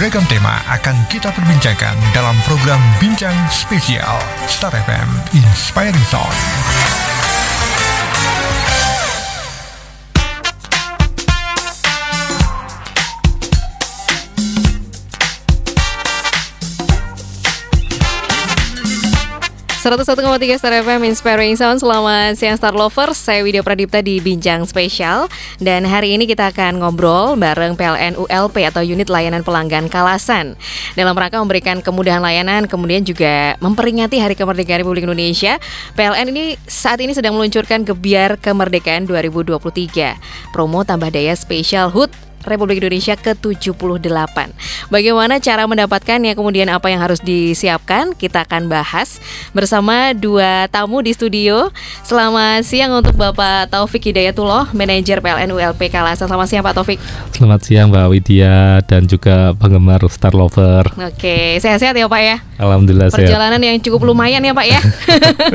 beragam tema akan kita perbincangkan dalam program Bincang Spesial Star FM Inspiring Sound. Seratus 101,3 Star FM Inspiring Sound. Selamat siang Star Lovers, saya Widya Pradipta di Bincang Spesial. Dan hari ini kita akan ngobrol bareng PLN ULP atau Unit Layanan Pelanggan Kalasan, dalam rangka memberikan kemudahan layanan, kemudian juga memperingati Hari Kemerdekaan Republik Indonesia. PLN ini saat ini sedang meluncurkan Gebiar Kemerdekaan 2023, promo tambah daya spesial HUT Republik Indonesia ke-78. Bagaimana cara mendapatkannya, kemudian apa yang harus disiapkan, kita akan bahas bersama dua tamu di studio. Selamat siang untuk Bapak Taufik Hidayatullah, Manajer PLN ULP Kalasan. Selamat siang Pak Taufik. Selamat siang Mbak Widya dan juga penggemar Star Lover. Oke, sehat-sehat ya Pak ya? Alhamdulillah sehat. Perjalanan yang cukup lumayan ya Pak ya.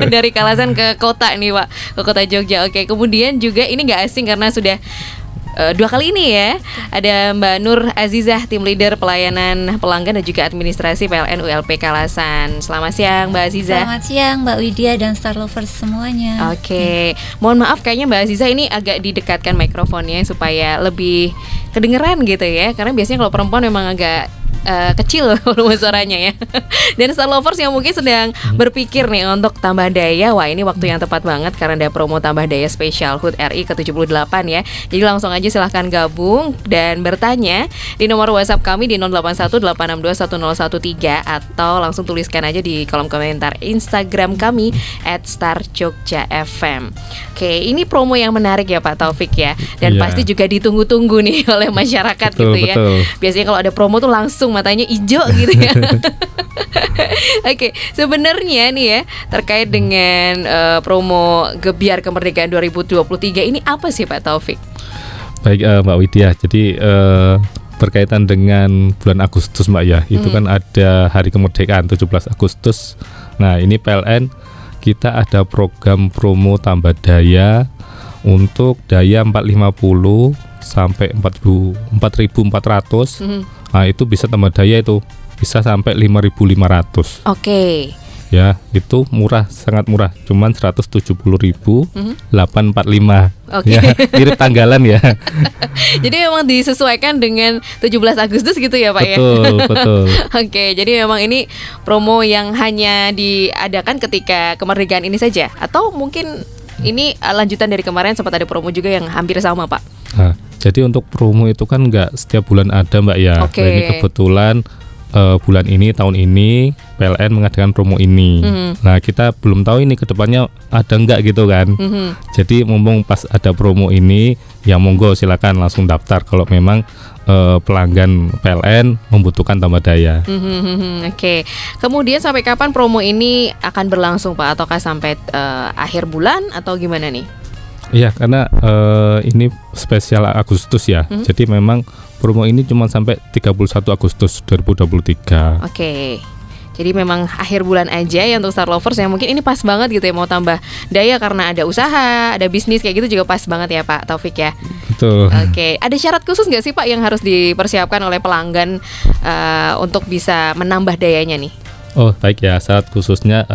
Dari Kalasan ke kota nih Pak, ke kota Jogja. Oke, kemudian juga ini nggak asing karena sudah dua kali ini ya, ada Mbak Nur Azizah, Tim Leader Pelayanan Pelanggan dan juga Administrasi PLN ULP Kalasan. Selamat siang Mbak Azizah. Selamat siang Mbak Widya dan Star Lovers semuanya. Oke, mohon maaf kayaknya Mbak Azizah ini agak didekatkan mikrofonnya supaya lebih kedengeran gitu ya, karena biasanya kalau perempuan memang agak kecil volume suaranya ya. Dan Star Lovers yang mungkin sedang berpikir nih untuk tambah daya, wah ini waktu yang tepat banget karena ada promo tambah daya spesial HUT RI ke-78 ya. Jadi langsung aja silahkan gabung dan bertanya di nomor WhatsApp kami di 0818621013 atau langsung tuliskan aja di kolom komentar Instagram kami @starjogjafm. Oke, ini promo yang menarik ya Pak Taufik ya, dan pasti juga ditunggu-tunggu nih oleh masyarakat. Betul, gitu ya. Betul. Biasanya kalau ada promo tuh langsung matanya hijau gitu ya. Oke, sebenarnya nih ya terkait dengan promo Gebiar Kemerdekaan 2023 ini apa sih Pak Taufik? Baik Mbak Widya, jadi berkaitan dengan bulan Agustus Mbak ya, itu kan ada Hari Kemerdekaan 17 Agustus. Nah ini PLN kita ada program promo tambah daya untuk daya 450 sampai 4.400. Nah itu bisa tambah daya itu bisa sampai 5.500. Oke. Ya itu murah, sangat murah, cuman 170.845. Oke. Ya, mirip tanggalan ya. Jadi memang disesuaikan dengan 17 Agustus gitu ya Pak ya. Betul. Oke, jadi memang ini promo yang hanya diadakan ketika kemerdekaan ini saja, atau mungkin ini lanjutan dari kemarin sempat ada promo juga yang hampir sama Pak. Nah, jadi untuk promo itu kan nggak setiap bulan ada Mbak ya. Oke. Nah, ini kebetulan bulan ini, tahun ini PLN mengadakan promo ini. Nah kita belum tahu ini kedepannya ada nggak gitu kan. Jadi mumpung pas ada promo ini, ya monggo silakan langsung daftar kalau memang pelanggan PLN membutuhkan tambah daya. Oke. Kemudian sampai kapan promo ini akan berlangsung Pak? Ataukah sampai akhir bulan atau gimana nih? Iya, karena ini spesial Agustus ya. Jadi memang promo ini cuma sampai 31 Agustus 2023. Oke. Jadi memang akhir bulan aja ya untuk Star Lovers yang mungkin ini pas banget gitu ya, mau tambah daya karena ada usaha, ada bisnis kayak gitu juga pas banget ya Pak Taufik ya. Betul. Oke. Ada syarat khusus nggak sih Pak yang harus dipersiapkan oleh pelanggan untuk bisa menambah dayanya nih? Oh baik ya, syarat khususnya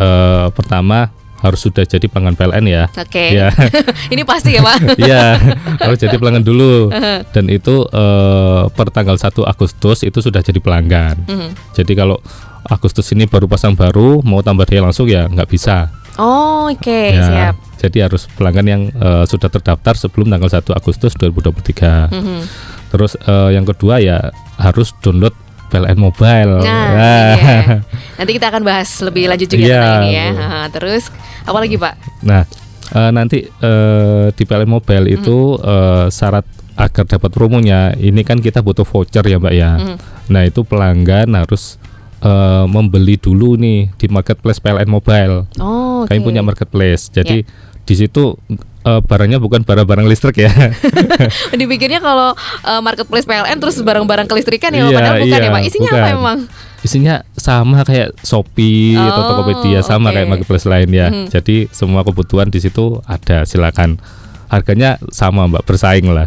pertama harus sudah jadi pelanggan PLN ya. Oke. Ya. Ini pasti ya Pak. Iya, harus jadi pelanggan dulu. Dan itu per tanggal 1 Agustus itu sudah jadi pelanggan. Jadi kalau Agustus ini baru pasang baru, mau tambah daya langsung ya nggak bisa. Oh, oke, ya, siap. Jadi harus pelanggan yang sudah terdaftar sebelum tanggal 1 Agustus 2023. Terus yang kedua ya harus download PLN Mobile. Iya. Nanti kita akan bahas lebih lanjut juga tentang ini ya. Terus apa lagi Pak? Nah nanti di PLN Mobile itu syarat agar dapat promonya ini kan kita butuh voucher ya Mbak ya. Nah itu pelanggan harus membeli dulu nih di marketplace PLN Mobile. Oh, Kami punya marketplace. Jadi di situ barangnya bukan barang-barang listrik ya. Dipikirnya kalau marketplace PLN terus barang-barang kelistrikan ya, padahal bukan ya Pak. Isinya bukan. apa emang? Isinya sama kayak Shopee atau Tokopedia, sama kayak marketplace lain ya. Jadi semua kebutuhan di situ ada, silakan harganya sama Mbak, bersaing lah.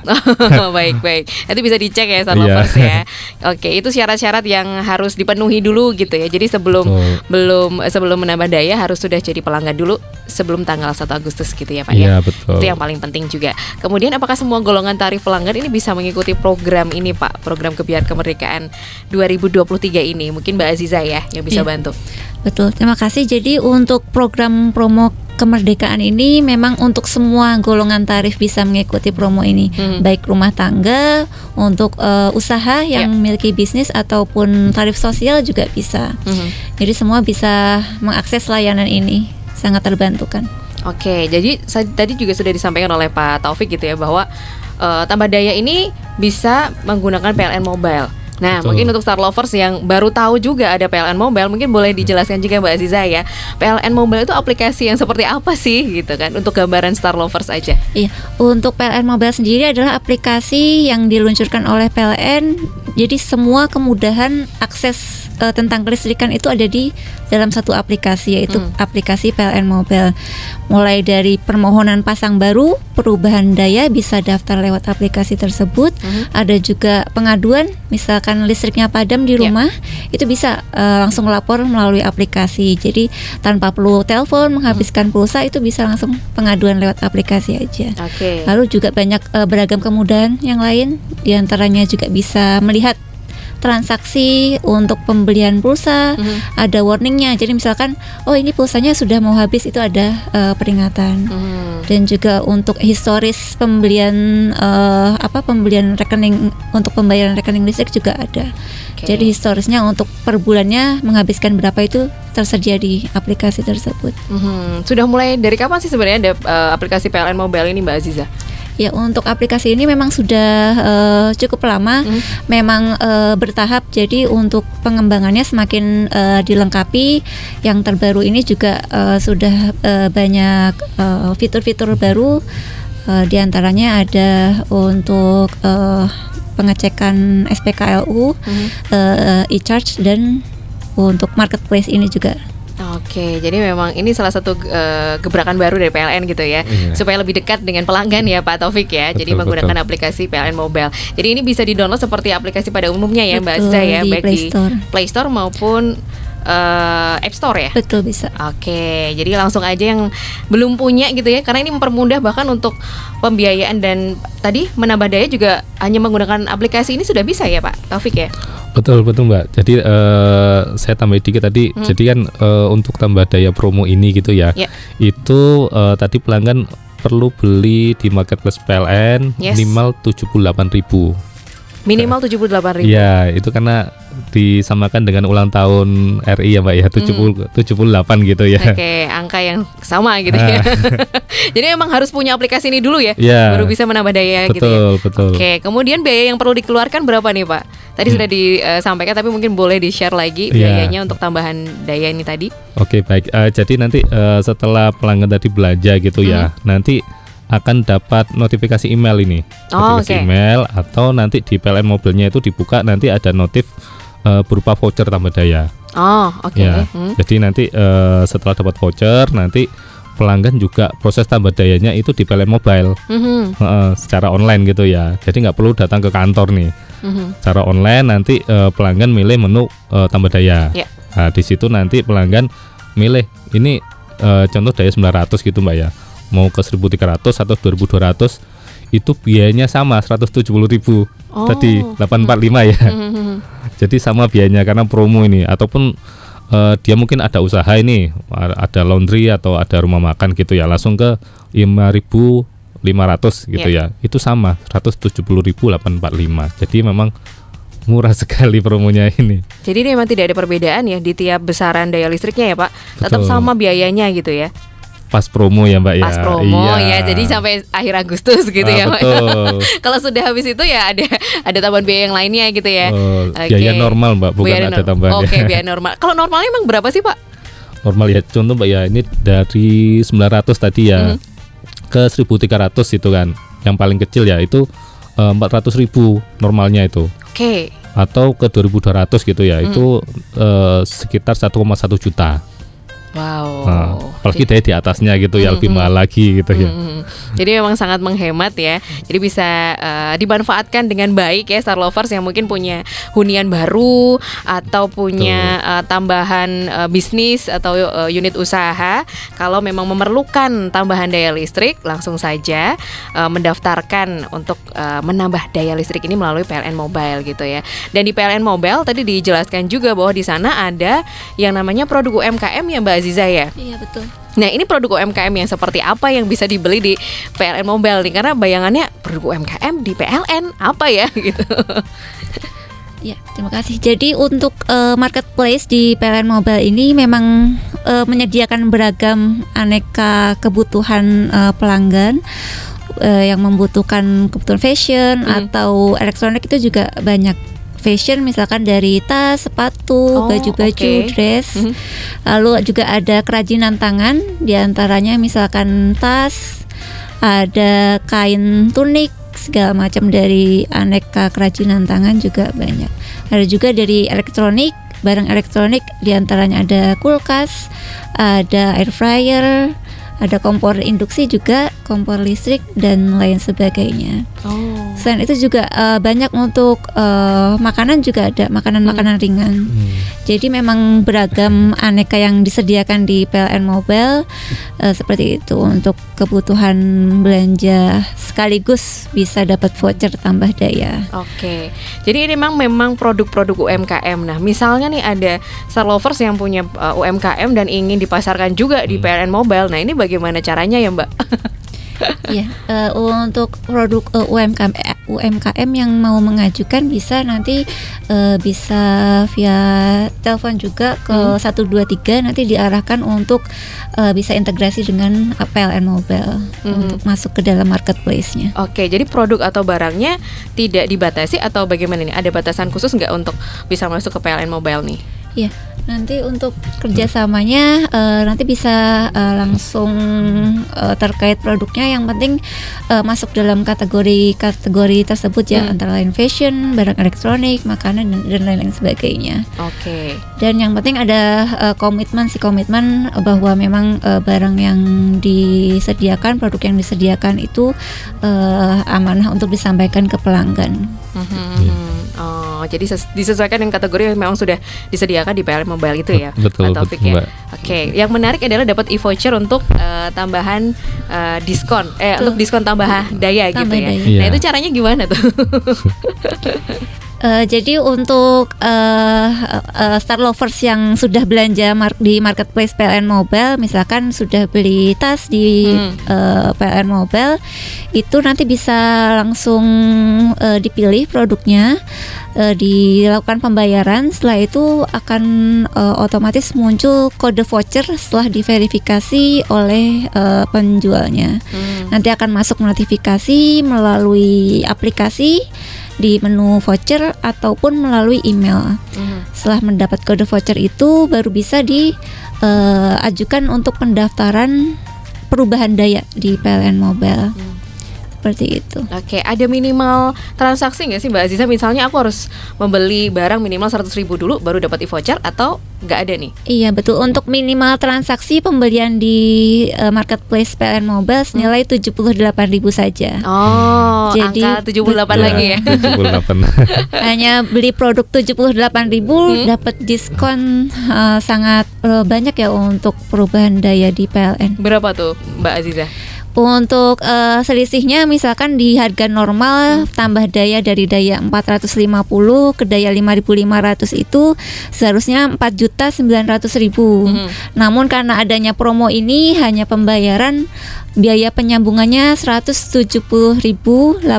Baik. Nanti bisa dicek ya Star Lovers ya. Oke, itu syarat-syarat yang harus dipenuhi dulu gitu ya. Jadi sebelum menambah daya harus sudah jadi pelanggan dulu sebelum tanggal 1 Agustus gitu ya Pak ya. Iya, betul. Itu yang paling penting juga. Kemudian apakah semua golongan tarif pelanggan ini bisa mengikuti program ini Pak? Program Gebiar Kemerdekaan 2023 ini. Mungkin Mbak Aziza ya yang bisa bantu. Betul, terima kasih. Jadi untuk program promo kemerdekaan ini memang untuk semua golongan tarif bisa mengikuti promo ini, baik rumah tangga, untuk usaha yang memiliki bisnis ataupun tarif sosial juga bisa. Jadi semua bisa mengakses layanan ini, sangat terbantukan. Oke, jadi tadi juga sudah disampaikan oleh Pak Taufik gitu ya bahwa tambah daya ini bisa menggunakan PLN Mobile. Nah, Betul. mungkin untuk Star Lovers yang baru tahu juga ada PLN Mobile, mungkin boleh dijelaskan juga Mbak Aziza ya. PLN Mobile itu aplikasi yang seperti apa sih gitu kan, untuk gambaran Star Lovers aja. Iya, untuk PLN Mobile sendiri adalah aplikasi yang diluncurkan oleh PLN. Jadi semua kemudahan akses tentang kelistrikan itu ada di dalam satu aplikasi, yaitu aplikasi PLN Mobile. Mulai dari permohonan pasang baru, perubahan daya bisa daftar lewat aplikasi tersebut. Ada juga pengaduan, misalkan listriknya padam di rumah, itu bisa langsung lapor melalui aplikasi. Jadi tanpa perlu telepon, menghabiskan pulsa, itu bisa langsung pengaduan lewat aplikasi aja. Lalu juga banyak beragam kemudahan yang lain, diantaranya juga bisa melihat transaksi untuk pembelian pulsa, ada warningnya. Jadi misalkan, oh ini pulsanya sudah mau habis, itu ada peringatan. Dan juga untuk historis pembelian pembelian rekening, untuk pembayaran rekening listrik juga ada. Jadi historisnya untuk per bulannya menghabiskan berapa itu tersedia di aplikasi tersebut. Sudah mulai dari kapan sih sebenarnya ada aplikasi PLN Mobile ini Mbak Aziza? Ya, untuk aplikasi ini memang sudah cukup lama, memang bertahap. Jadi untuk pengembangannya semakin dilengkapi. Yang terbaru ini juga sudah banyak fitur-fitur baru. Diantaranya ada untuk pengecekan SPKLU, e-charge, dan untuk marketplace ini juga. Oke, jadi memang ini salah satu gebrakan baru dari PLN gitu ya, supaya lebih dekat dengan pelanggan ya Pak Taufik ya. Jadi menggunakan aplikasi PLN Mobile. Jadi ini bisa di-download seperti aplikasi pada umumnya ya Mbak Aziza ya, baik di Play Store maupun App Store ya. Betul, bisa. Oke, jadi langsung aja yang belum punya gitu ya, karena ini mempermudah bahkan untuk pembiayaan dan tadi menambah daya juga hanya menggunakan aplikasi ini sudah bisa ya Pak Taufik ya. Betul Mbak. Jadi saya tambah dikit tadi. Jadi kan untuk tambah daya promo ini gitu ya, itu tadi pelanggan perlu beli di marketplace PLN minimal 78.000. Minimal 78.000. Ya, itu karena disamakan dengan ulang tahun RI ya Mbak ya, 78 gitu ya. Oke, angka yang sama gitu ya. Jadi emang harus punya aplikasi ini dulu ya, baru bisa menambah daya gitu ya. Betul. Oke, kemudian biaya yang perlu dikeluarkan berapa nih Pak? Tadi sudah disampaikan, tapi mungkin boleh di-share lagi biayanya untuk tambahan daya ini tadi. Oke, baik. Jadi nanti setelah pelanggan tadi belanja gitu ya, nanti akan dapat notifikasi email ini, email, atau nanti di PLN mobilnya itu dibuka, nanti ada notif berupa voucher tambah daya. Jadi nanti setelah dapat voucher, nanti pelanggan juga proses tambah dayanya itu di PLN Mobile, secara online gitu ya. Jadi nggak perlu datang ke kantor nih. Secara online nanti pelanggan milih menu tambah daya. Nah, di situ nanti pelanggan milih ini contoh daya 900 gitu Mbak ya. Mau ke 1.300 atau 2.200, itu biayanya sama 170.000. Tadi 845 ya. Jadi sama biayanya karena promo ini. Ataupun dia mungkin ada usaha ini, ada laundry atau ada rumah makan gitu ya, langsung ke 5.500 gitu ya. Itu sama 170.845. Jadi memang murah sekali promonya ini. Jadi memang tidak ada perbedaan ya di tiap besaran daya listriknya ya Pak. Tetap sama biayanya gitu ya. Pas promo ya Mbak ya. Pas promo ya, jadi sampai akhir Agustus gitu ya Mbak. Kalau sudah habis itu ya ada tambahan biaya yang lainnya gitu ya. Biaya normal Mbak, bukan ada tambahan. Oke, biaya normal. Kalau normalnya emang berapa sih Pak? Normal ya, contoh Mbak ya, ini dari 900 tadi ya ke 1.300 itu kan. Yang paling kecil ya itu 400.000 normalnya itu. Atau ke 2.200 gitu ya, itu sekitar 1,1 juta. Wow. Apalagi daya di atasnya gitu ya lebih mahal lagi gitu ya. Jadi memang sangat menghemat ya. Jadi bisa dimanfaatkan dengan baik ya Star Lovers yang mungkin punya hunian baru atau punya tambahan bisnis atau unit usaha. Kalau memang memerlukan tambahan daya listrik, langsung saja mendaftarkan untuk menambah daya listrik ini melalui PLN Mobile gitu ya. Dan di PLN Mobile tadi dijelaskan juga bahwa di sana ada yang namanya produk UMKM ya Mbak Aziza ya. Iya betul. Nah ini produk UMKM yang seperti apa yang bisa dibeli di PLN Mobile nih? Karena bayangannya produk UMKM di PLN apa ya gitu. Ya, terima kasih. Jadi untuk marketplace di PLN Mobile ini memang menyediakan beragam aneka kebutuhan pelanggan yang membutuhkan kebutuhan fashion atau elektronik itu juga banyak. Fashion misalkan dari tas, sepatu, baju-baju, dress. Lalu juga ada kerajinan tangan, diantaranya misalkan tas, ada kain tunik, segala macam dari aneka kerajinan tangan juga banyak. Ada juga dari elektronik, barang elektronik, diantaranya ada kulkas, ada air fryer, ada kompor induksi juga, kompor listrik dan lain sebagainya. Selain itu juga banyak untuk makanan juga ada, makanan-makanan ringan. Jadi memang beragam aneka yang disediakan di PLN Mobile seperti itu untuk kebutuhan belanja sekaligus bisa dapat voucher tambah daya. Oke. Jadi ini memang produk-produk UMKM. Nah, misalnya nih ada Star Lovers yang punya UMKM dan ingin dipasarkan juga di PLN Mobile. Nah, ini bagaimana caranya ya, Mbak? Ya, untuk produk UMKM yang mau mengajukan bisa nanti bisa via telepon juga ke 123 nanti diarahkan untuk bisa integrasi dengan PLN Mobile untuk masuk ke dalam marketplace-nya. Oke, jadi produk atau barangnya tidak dibatasi atau bagaimana nih? Ada batasan khusus nggak untuk bisa masuk ke PLN Mobile nih? Ya, nanti untuk kerjasamanya nanti bisa langsung terkait produknya. Yang penting masuk dalam kategori tersebut ya, antara lain fashion, barang elektronik, makanan dan lain-lain sebagainya. Oke. Dan yang penting ada komitmen bahwa memang barang yang disediakan, produk yang disediakan itu amanah untuk disampaikan ke pelanggan. Jadi disesuaikan dengan kategori yang memang sudah disediakan di PLN Mobile itu ya, betul, Pak Taufik ya. Oke, yang menarik adalah dapat e-voucher untuk tambahan diskon, untuk diskon tambah daya gitu ya. Daya. Nah itu caranya gimana tuh? Jadi untuk Star Lovers yang sudah belanja di marketplace PLN Mobile, misalkan sudah beli tas di PLN Mobile, itu nanti bisa langsung dipilih produknya, dilakukan pembayaran. Setelah itu akan otomatis muncul kode voucher setelah diverifikasi oleh penjualnya. Nanti akan masuk notifikasi melalui aplikasi di menu voucher ataupun melalui email. Setelah mendapat kode voucher itu baru bisa diajukan untuk pendaftaran perubahan daya di PLN Mobile. Seperti itu. Oke, ada minimal transaksi nggak sih Mbak Aziza? Misalnya aku harus membeli barang minimal 100.000 dulu baru dapat e-voucher atau nggak ada nih? Iya betul, untuk minimal transaksi pembelian di marketplace PLN Mobile senilai 78.000 saja. Jadi angka 78 lagi ya. 78. Hanya beli produk 78.000 dapat diskon sangat banyak ya untuk perubahan daya di PLN. Berapa tuh Mbak Aziza? Untuk selisihnya misalkan di harga normal tambah daya dari daya 450 ke daya 5.500 itu seharusnya 4.900.000. Namun karena adanya promo ini hanya pembayaran biaya penyambungannya 170.845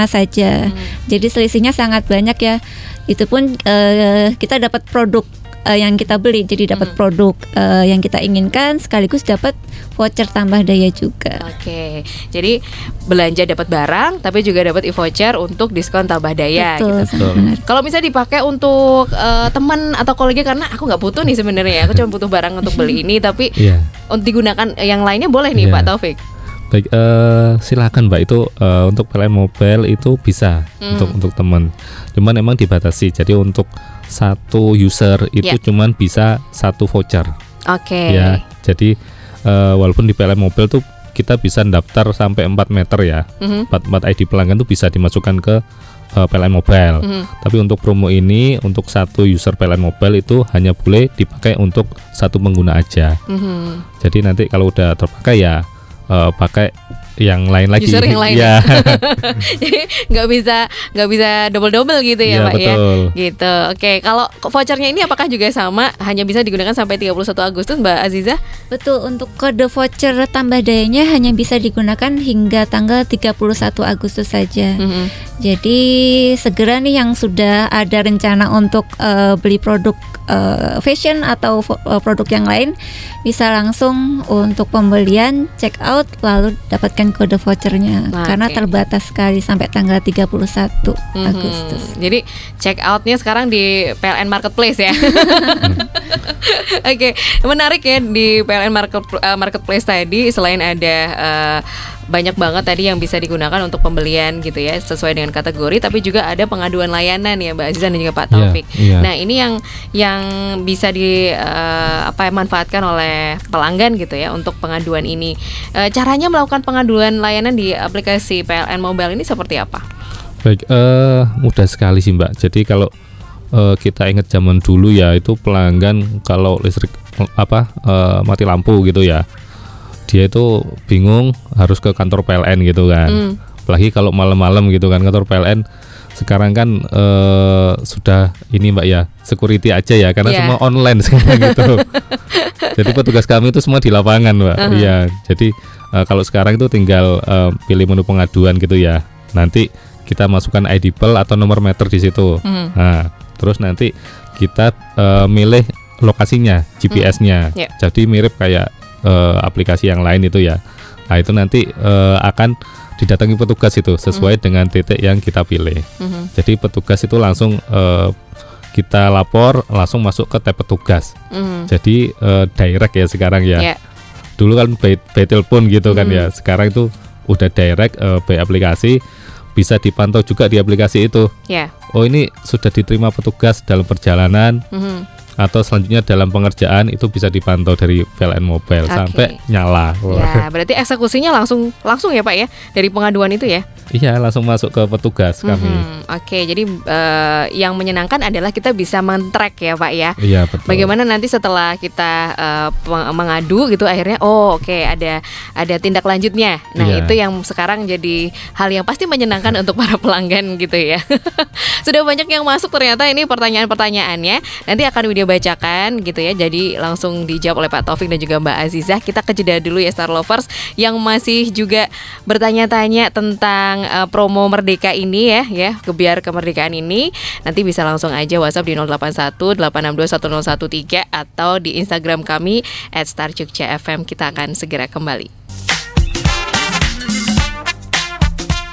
saja. Jadi selisihnya sangat banyak ya. Itu pun kita dapat produk yang kita beli, jadi dapat produk yang kita inginkan sekaligus dapat voucher tambah daya juga. Oke, jadi belanja dapat barang, tapi juga dapat e-voucher untuk diskon tambah daya. Betul. Kalau misalnya dipakai untuk teman atau kolega, karena aku nggak butuh nih sebenarnya, aku cuma butuh barang untuk beli ini, tapi untuk digunakan yang lainnya boleh nih Pak Taufik. Baik, silakan Mbak, itu untuk PLN mobile itu bisa untuk teman. Cuman emang dibatasi. Jadi untuk satu user itu cuman bisa satu voucher. Oke. Ya, jadi walaupun di PLN mobile tuh kita bisa daftar sampai 4 meter ya. 4 ID pelanggan tuh bisa dimasukkan ke PLN mobile. Tapi untuk promo ini untuk satu user PLN mobile itu hanya boleh dipakai untuk satu pengguna aja. Jadi nanti kalau udah terpakai ya pakai yang lain lagi. User yang lain. Ya. Jadi nggak bisa double gitu ya, Iya, Pak betul. ya. Gitu. Oke, kalau vouchernya ini apakah juga sama? Hanya bisa digunakan sampai 31 Agustus, Mbak Aziza? Betul, untuk kode voucher tambah dayanya hanya bisa digunakan hingga tanggal 31 Agustus saja. Jadi segera nih yang sudah ada rencana untuk beli produk fashion atau produk yang lain bisa langsung untuk pembelian check out lalu dapatkan kode vouchernya karena terbatas sekali sampai tanggal 31 Agustus. Jadi check outnya sekarang di PLN Marketplace ya. Oke, menarik ya di PLN Marketplace tadi selain ada banyak banget tadi yang bisa digunakan untuk pembelian gitu ya sesuai dengan kategori, tapi juga ada pengaduan layanan ya Mbak Aziza dan juga Pak Taufik. Nah ini yang bisa manfaatkan oleh pelanggan gitu ya untuk pengaduan ini. Caranya melakukan pengaduan layanan di aplikasi PLN Mobile ini seperti apa? Baik, mudah sekali sih Mbak. Jadi kalau kita ingat zaman dulu ya, itu pelanggan kalau listrik mati lampu gitu ya, dia itu bingung harus ke kantor PLN gitu kan. Apalagi kalau malam-malam gitu kan, kantor PLN sekarang kan sudah ini Mbak ya, security aja ya, karena semua online sekarang gitu. Jadi petugas kami itu semua di lapangan Mbak. Iya, jadi kalau sekarang itu tinggal pilih menu pengaduan gitu ya. Nanti kita masukkan ID PEL atau nomor meter di situ. Nah, terus nanti kita milih lokasinya, GPS-nya. Jadi mirip kayak aplikasi yang lain itu ya. Nah itu nanti akan didatangi petugas itu sesuai dengan titik yang kita pilih. Jadi petugas itu langsung kita lapor, langsung masuk ke tab petugas. Jadi direct ya sekarang ya. Dulu kan by telepon gitu kan ya. Sekarang itu udah direct by aplikasi, bisa dipantau juga di aplikasi itu. Oh ini sudah diterima petugas dalam perjalanan. Atau selanjutnya dalam pengerjaan itu bisa dipantau dari PLN Mobile sampai nyala. Ya, berarti eksekusinya langsung ya Pak ya dari pengaduan itu ya? Iya, langsung masuk ke petugas kami. Oke, jadi yang menyenangkan adalah kita bisa men-track ya Pak ya. Iya, betul. Bagaimana nanti setelah kita mengadu gitu akhirnya ada tindak lanjutnya. Nah, itu yang sekarang jadi hal yang pasti menyenangkan untuk para pelanggan gitu ya. Sudah banyak yang masuk ternyata ini pertanyaan-pertanyaannya. Nanti akan video bacakan gitu ya. Jadi langsung dijawab oleh Pak Taufik dan juga Mbak Azizah. Kita ke jeda dulu ya Star Lovers yang masih juga bertanya-tanya tentang promo Merdeka ini ya, Gebiar Kemerdekaan ini. Nanti bisa langsung aja WhatsApp di 081 862 1013 atau di Instagram kami @starjugjafm. Kita akan segera kembali.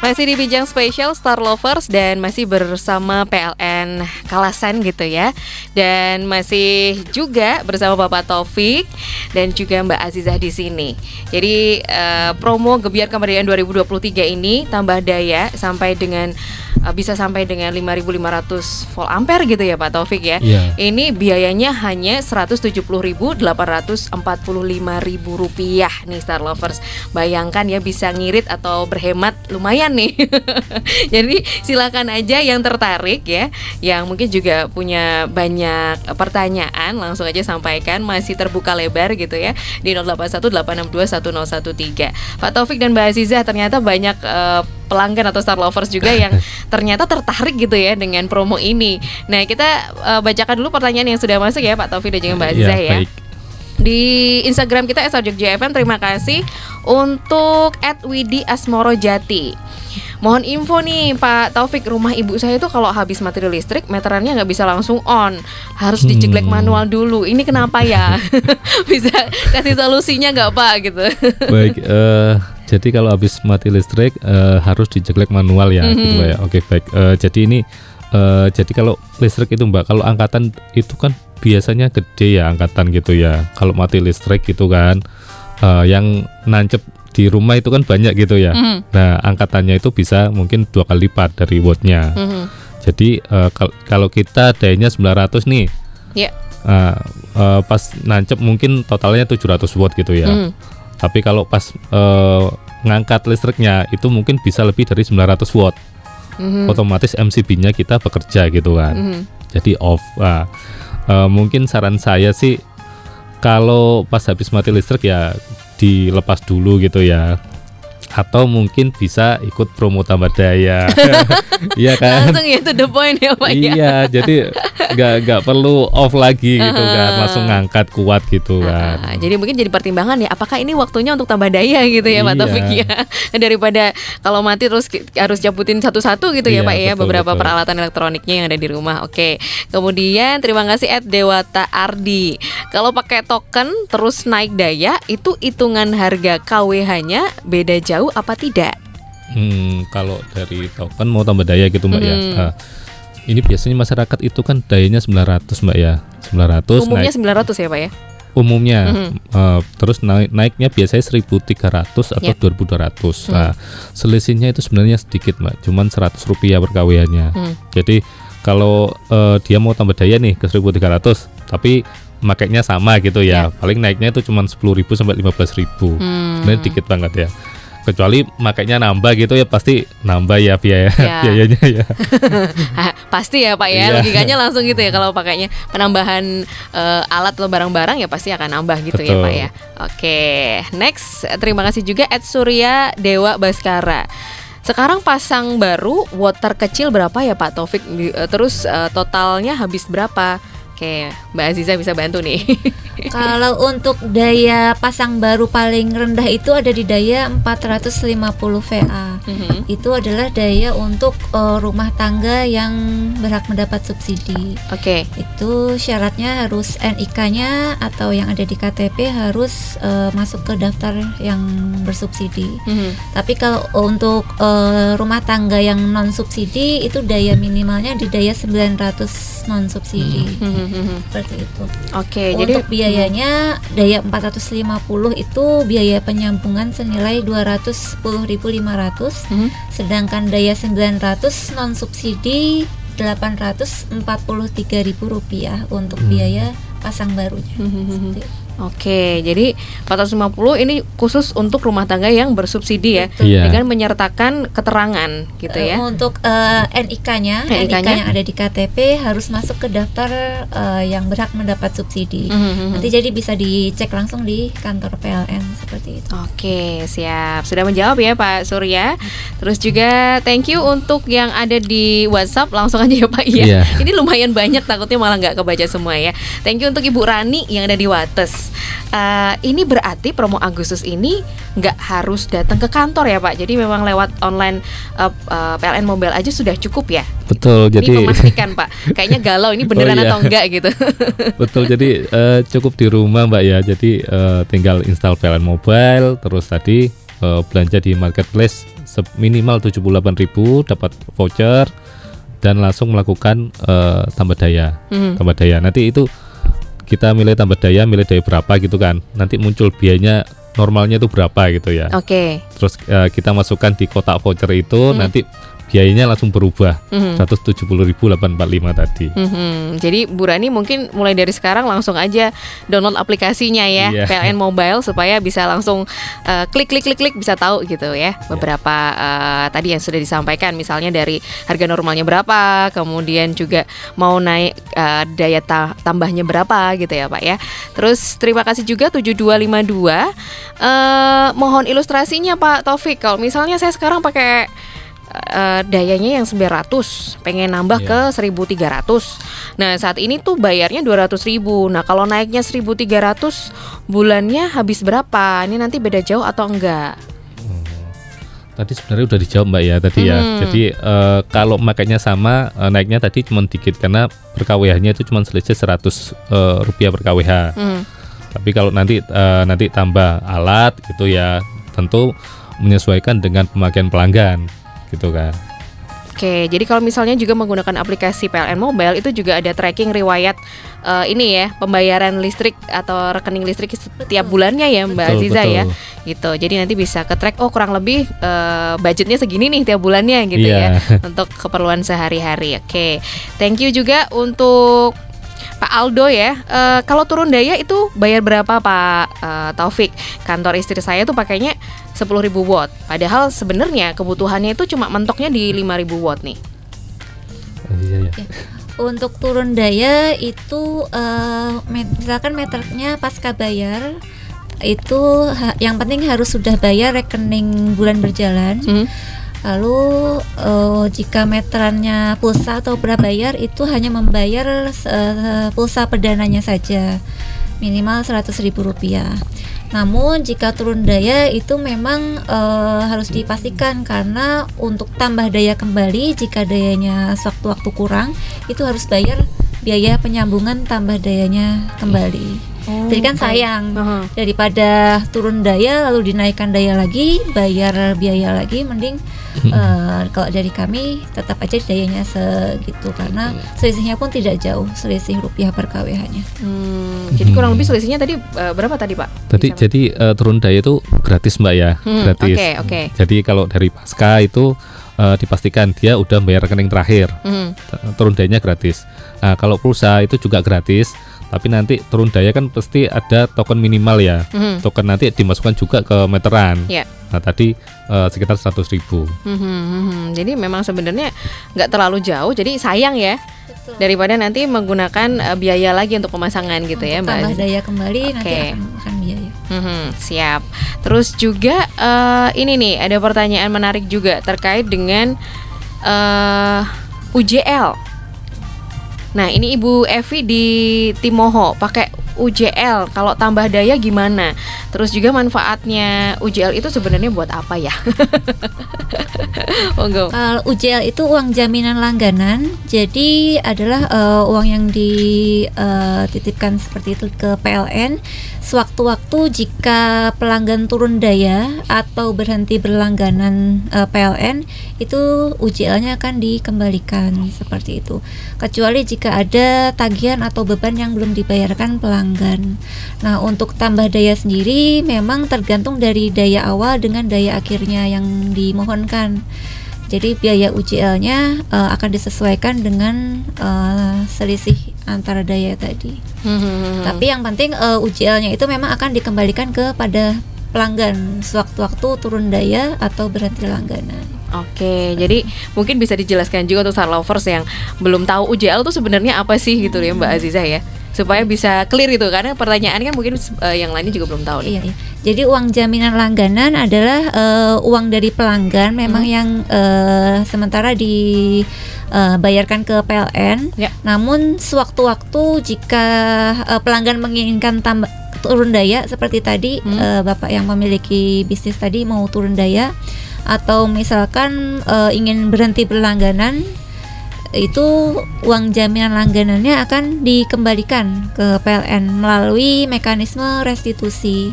Masih di Bincang Spesial Star Lovers dan masih bersama PLN Kalasan gitu ya. Dan masih juga bersama Bapak Taufik dan juga Mbak Azizah di sini. Jadi promo Gebiar Kemerdekaan 2023 ini tambah daya sampai dengan bisa sampai dengan 5.500 volt ampere gitu ya Pak Taufik ya. Ini biayanya hanya Rp170.845.000 nih Star Lovers. Bayangkan ya, bisa ngirit atau berhemat lumayan nih. Jadi silakan aja yang tertarik ya, yang mungkin juga punya banyak pertanyaan, langsung aja sampaikan, masih terbuka lebar gitu ya di 081 862 1013. Pak Taufik dan Mbak Azizah, ternyata banyak pelanggan atau Star Lovers juga yang ternyata tertarik gitu ya dengan promo ini. Nah, kita bacakan dulu pertanyaan yang sudah masuk ya Pak Taufik dan juga Mbak Azizah ya. Baik. Di Instagram kita @starjugjafm, terima kasih untuk @widi_asmorojati. Mohon info nih Pak Taufik, rumah ibu saya itu kalau habis mati listrik meterannya nggak bisa langsung on, harus dijeglek manual dulu. Ini kenapa ya? Bisa kasih solusinya nggak Pak gitu? Baik, jadi kalau habis mati listrik harus dijeglek manual ya, gitu ya. Oke, baik. Jadi ini jadi kalau listrik itu Mbak, kalau angkatan itu kan biasanya gede ya angkatan gitu ya. Kalau mati listrik gitu kan, yang nancep di rumah itu kan banyak gitu ya. Nah, angkatannya itu bisa mungkin 2 kali lipat dari wattnya. Jadi kalau kita dayanya 900 nih, pas nancep mungkin totalnya 700 watt gitu ya. Tapi kalau pas ngangkat listriknya itu mungkin bisa lebih dari 900 watt. Otomatis MCB-nya kita bekerja gitu kan. Jadi off. Mungkin saran saya sih kalau pas habis mati listrik ya dilepas dulu gitu ya, atau mungkin bisa ikut promo tambah daya. Iya kan, langsung ya to the point ya Pak ya. Iya, jadi nggak perlu off lagi gitu kan, langsung ngangkat kuat gitu kan. Jadi mungkin jadi pertimbangan ya, apakah ini waktunya untuk tambah daya gitu ya Pak Taufik ya, daripada kalau mati terus harus jabutin satu-satu gitu ya Pak ya, beberapa peralatan elektroniknya yang ada di rumah. Oke, kemudian terima kasih @Dewata Ardi. Kalau pakai token terus naik daya, itu hitungan harga KWH-nya beda jauh apa tidak? Kalau dari token mau tambah daya gitu Mbak ya. Ini biasanya masyarakat itu kan dayanya 900 Mbak ya. 900. Umumnya 900 ya Pak ya? Umumnya. Terus naiknya biasanya 1.300 atau 2.200. Nah, selisihnya itu sebenarnya sedikit Mbak, cuman Rp100 per KWH-nya. Jadi kalau dia mau tambah daya nih ke 1.300, tapi makainya sama gitu ya, paling naiknya itu cuma 10.000 sampai 15.000. Sebenarnya dikit banget ya. Kecuali makainya nambah gitu ya, pasti nambah ya biayanya ya. Pasti ya Pak ya, logikanya langsung gitu ya, kalau pakainya penambahan alat atau barang-barang ya pasti akan nambah gitu. Betul. Ya Pak ya. Oke, next, terima kasih juga @Surya Dewa Baskara. Sekarang pasang baru watt kecil berapa ya Pak Taufik? Terus totalnya habis berapa? Oke, Mbak Aziza bisa bantu nih. Kalau untuk daya pasang baru paling rendah itu ada di daya 450 VA. Itu adalah daya untuk rumah tangga yang berhak mendapat subsidi. Oke. Itu syaratnya harus NIK-nya atau yang ada di KTP harus masuk ke daftar yang bersubsidi. Tapi kalau untuk rumah tangga yang non subsidi itu daya minimalnya di daya 900 non subsidi. Seperti itu. Oke, untuk jadi biayanya daya 450 itu biaya penyambungan senilai 210.500, sedangkan daya 900 non subsidi Rp843.000 untuk biaya pasang barunya. Oke, jadi 450 ini khusus untuk rumah tangga yang bersubsidi ya, dengan menyertakan keterangan gitu ya. Untuk NIK-nya yang ada di KTP harus masuk ke daftar yang berhak mendapat subsidi. Nanti jadi bisa dicek langsung di kantor PLN seperti itu. Oke, siap. Sudah menjawab ya Pak Surya. Terus juga thank you untuk yang ada di WhatsApp, langsung aja ya Pak ya. Ini lumayan banyak, takutnya malah nggak kebaca semua ya. Thank you untuk Ibu Rani yang ada di Wates. Ini berarti promo Agustus ini nggak harus datang ke kantor ya Pak. Jadi memang lewat online PLN Mobile aja sudah cukup ya. Betul. Ini jadi memastikan Pak. Kayaknya galau ini beneran atau enggak gitu. Betul. Jadi cukup di rumah Mbak ya. Jadi tinggal install PLN Mobile, terus tadi belanja di marketplace minimal 78.000 dapat voucher dan langsung melakukan tambah daya. Tambah daya. Nanti itu kita milih tambah daya, milih daya berapa gitu kan. Nanti muncul biayanya normalnya itu berapa gitu ya. Oke. Terus kita masukkan di kotak voucher itu, nanti biayanya langsung berubah 170.845 tadi. Jadi Bu Rani mungkin mulai dari sekarang langsung aja download aplikasinya ya, PLN Mobile, supaya bisa langsung klik bisa tahu gitu ya beberapa tadi yang sudah disampaikan, misalnya dari harga normalnya berapa, kemudian juga mau naik daya tambahnya berapa gitu ya Pak ya. Terus terima kasih juga 7252. Mohon ilustrasinya Pak Taufik, kalau misalnya saya sekarang pakai dayanya yang 900, pengen nambah ke 1.300. Nah saat ini tuh bayarnya 200.000. Nah kalau naiknya 1.300 bulannya habis berapa? Ini nanti beda jauh atau enggak? Tadi sebenarnya udah dijawab Mbak ya tadi ya. Jadi kalau makanya sama, naiknya tadi cuma dikit karena per KWH-nya itu cuma selisih Rp100 per KWH. Tapi kalau nanti tambah alat gitu ya, tentu menyesuaikan dengan pemakaian pelanggan gitu kan. Oke, jadi kalau misalnya juga menggunakan aplikasi PLN Mobile itu juga ada tracking riwayat ini ya, pembayaran listrik atau rekening listrik setiap bulannya ya Mbak Aziza ya. Gitu. Jadi nanti bisa ke-track kurang lebih budgetnya segini nih tiap bulannya gitu ya untuk keperluan sehari-hari. Oke. Thank you juga untuk Pak Aldo ya. Kalau turun daya itu bayar berapa Pak Taufik? Kantor istri saya tuh pakainya 10.000 watt. Padahal sebenarnya kebutuhannya itu cuma mentoknya di 5.000 watt nih. Iya. Untuk turun daya itu misalkan meternya pasca bayar itu yang penting harus sudah bayar rekening bulan berjalan. Lalu jika meterannya pulsa atau prabayar itu hanya membayar pulsa perdananya saja, minimal Rp100.000. Namun jika turun daya itu memang harus dipastikan, karena untuk tambah daya kembali jika dayanya sewaktu-waktu kurang itu harus bayar biaya penyambungan tambah dayanya kembali. Jadi kan sayang, daripada turun daya lalu dinaikkan daya lagi, bayar biaya lagi, mending kalau dari kami tetap aja dayanya segitu, karena selisihnya pun tidak jauh, selisih rupiah per kWh-nya. Jadi kurang lebih selisihnya tadi berapa tadi Pak? Jadi turun daya itu gratis Mbak ya, gratis. Oke. Jadi kalau dari pasca itu dipastikan dia udah bayar rekening terakhir, turun dayanya gratis. Nah kalau pulsa itu juga gratis, tapi nanti turun daya kan pasti ada token minimal ya. Token nanti dimasukkan juga ke meteran. Nah tadi sekitar 100.000. Jadi memang sebenarnya nggak terlalu jauh, jadi sayang ya. Betul. Daripada nanti menggunakan biaya lagi untuk pemasangan gitu ya Mbak. Tambah daya kembali nanti akan biaya. Siap. Terus juga ini nih ada pertanyaan menarik juga terkait dengan UJL. Nah ini Ibu Evi di Timoho pakai UJL, kalau tambah daya gimana? Terus juga manfaatnya UJL itu sebenarnya buat apa ya? Kalau UJL itu uang jaminan langganan, jadi adalah uang yang dititipkan seperti itu ke PLN. Sewaktu-waktu jika pelanggan turun daya atau berhenti berlangganan PLN, itu UJL-nya akan dikembalikan seperti itu. Kecuali jika ada tagihan atau beban yang belum dibayarkan pelanggan. Nah, untuk tambah daya sendiri memang tergantung dari daya awal dengan daya akhirnya yang dimohonkan. Jadi biaya UJL-nya akan disesuaikan dengan selisih antara daya tadi. Tapi yang penting UJL-nya itu memang akan dikembalikan kepada pelanggan sewaktu-waktu turun daya atau berhenti langganan. Oke, jadi mungkin bisa dijelaskan juga untuk Star Lovers yang belum tahu UJL itu sebenarnya apa sih gitu ya Mbak Aziza ya, supaya bisa clear itu, karena pertanyaan kan mungkin yang lainnya juga belum tahu nih. Iya. Jadi uang jaminan langganan adalah uang dari pelanggan memang yang sementara dibayarkan ke PLN. Namun sewaktu-waktu jika pelanggan menginginkan turun daya seperti tadi, Bapak yang memiliki bisnis tadi mau turun daya atau misalkan ingin berhenti berlangganan, itu uang jaminan langganannya akan dikembalikan ke PLN melalui mekanisme restitusi.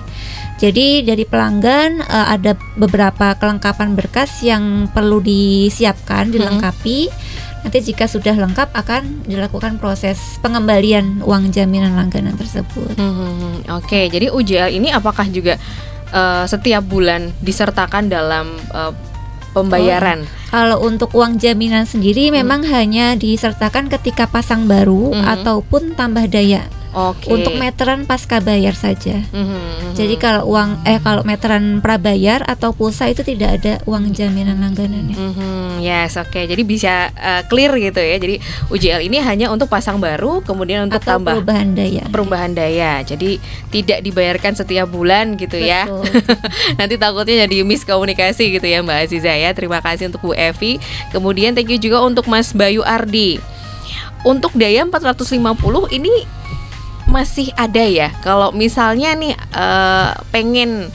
Jadi dari pelanggan ada beberapa kelengkapan berkas yang perlu disiapkan, dilengkapi. Nanti jika sudah lengkap akan dilakukan proses pengembalian uang jaminan langganan tersebut. Oke, jadi UJL ini apakah juga setiap bulan disertakan dalam pembayaran? Kalau untuk uang jaminan sendiri memang hanya disertakan ketika pasang baru ataupun tambah daya. Untuk meteran pasca bayar saja. Jadi kalau kalau meteran prabayar atau pulsa itu tidak ada uang jaminan langganannya. Yes, oke. Jadi bisa clear gitu ya. Jadi UJL ini hanya untuk pasang baru, kemudian untuk atau tambah perubahan daya. Jadi tidak dibayarkan setiap bulan gitu. Betul. Ya. Nanti takutnya jadi miskomunikasi gitu ya Mbak Aziza ya. Terima kasih untuk Bu Evi. Kemudian thank you juga untuk Mas Bayu Ardi. Untuk daya 450 ini masih ada ya. Kalau misalnya nih pengen